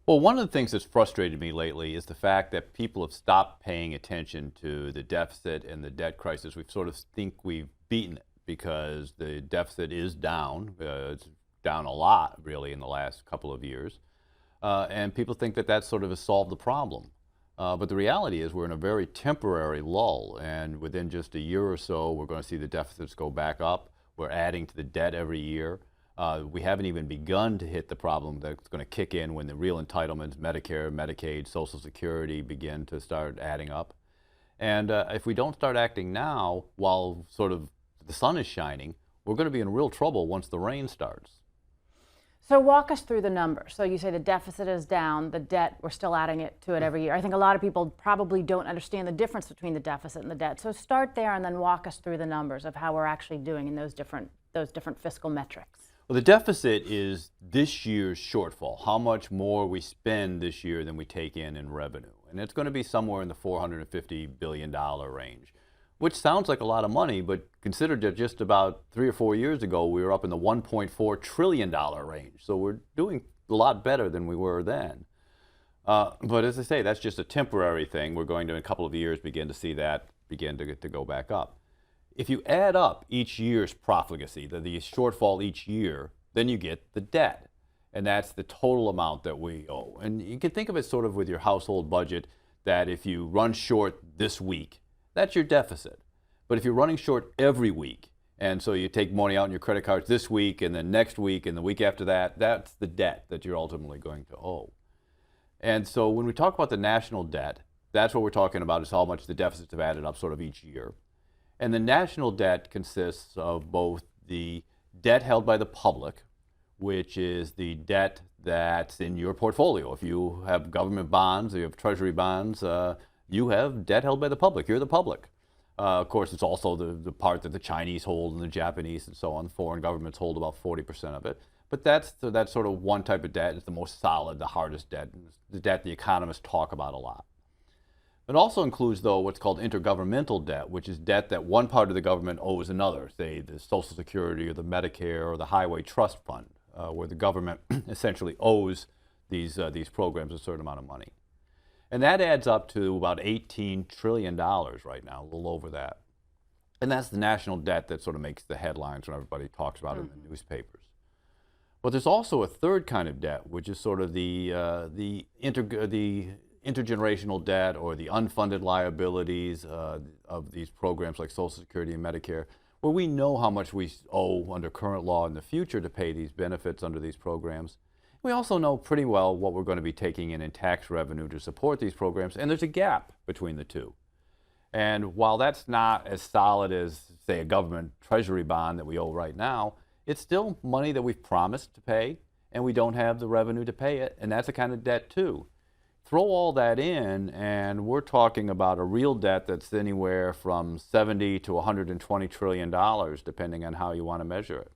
Well, one of the things that's frustrated me lately is the fact that people have stopped paying attention to the deficit and the debt crisis. We sort of think we've beaten it because the deficit is down. It's down a lot, really, in the last couple of years. And people think that that sort of has solved the problem. But the reality is we're in a very temporary lull, and within just a year or so, we're going to see the deficits go back up. We're adding to the debt every year. We haven't even begun to hit the problem that's going to kick in when the real entitlements, Medicare, Medicaid, Social Security, begin to start adding up. And if we don't start acting now, while sort of the sun is shining, we're going to be in real trouble once the rain starts. So walk us through the numbers. So you say the deficit is down, the debt, we're still adding it to it every year. I think a lot of people probably don't understand the difference between the deficit and the debt. So start there and then walk us through the numbers of how we're actually doing in those different fiscal metrics. Well, the deficit is this year's shortfall, how much more we spend this year than we take in revenue. And it's going to be somewhere in the $450 billion range, which sounds like a lot of money, but consider that just about 3 or 4 years ago, we were up in the $1.4 trillion range. So we're doing a lot better than we were then. But as I say, that's just a temporary thing. We're going to, in a couple of years, begin to see that begin to go back up. If you add up each year's profligacy, the shortfall each year, then you get the debt. And that's the total amount that we owe. And you can think of it sort of with your household budget, that if you run short this week, that's your deficit. But if you're running short every week, and so you take money out in your credit cards this week and then next week and the week after that, that's the debt that you're ultimately going to owe. And so when we talk about the national debt, that's what we're talking about, is how much the deficits have added up sort of each year. And the national debt consists of both the debt held by the public, which is the debt that's in your portfolio. If you have government bonds, or you have treasury bonds, you have debt held by the public. You're the public. Of course, it's also the part that the Chinese hold and the Japanese and so on. Foreign governments hold about 40% of it. But that's sort of one type of debt. It's the most solid, the hardest debt, the debt the economists talk about a lot. It also includes, though, what's called intergovernmental debt, which is debt that one part of the government owes another, say the Social Security or the Medicare or the Highway Trust Fund, where the government essentially owes these programs a certain amount of money. And that adds up to about $18 trillion right now, a little over that. And that's the national debt that sort of makes the headlines when everybody talks about it in the newspapers. But there's also a third kind of debt, which is sort of the intergenerational debt, or the unfunded liabilities of these programs like Social Security and Medicare, where we know how much we owe under current law in the future to pay these benefits under these programs. We also know pretty well what we're going to be taking in tax revenue to support these programs, and there's a gap between the two. And while that's not as solid as, say, a government treasury bond that we owe right now, it's still money that we've promised to pay, and we don't have the revenue to pay it, and that's a kind of debt too. Throw all that in, and we're talking about a real debt that's anywhere from $70 to $120 trillion, depending on how you want to measure it.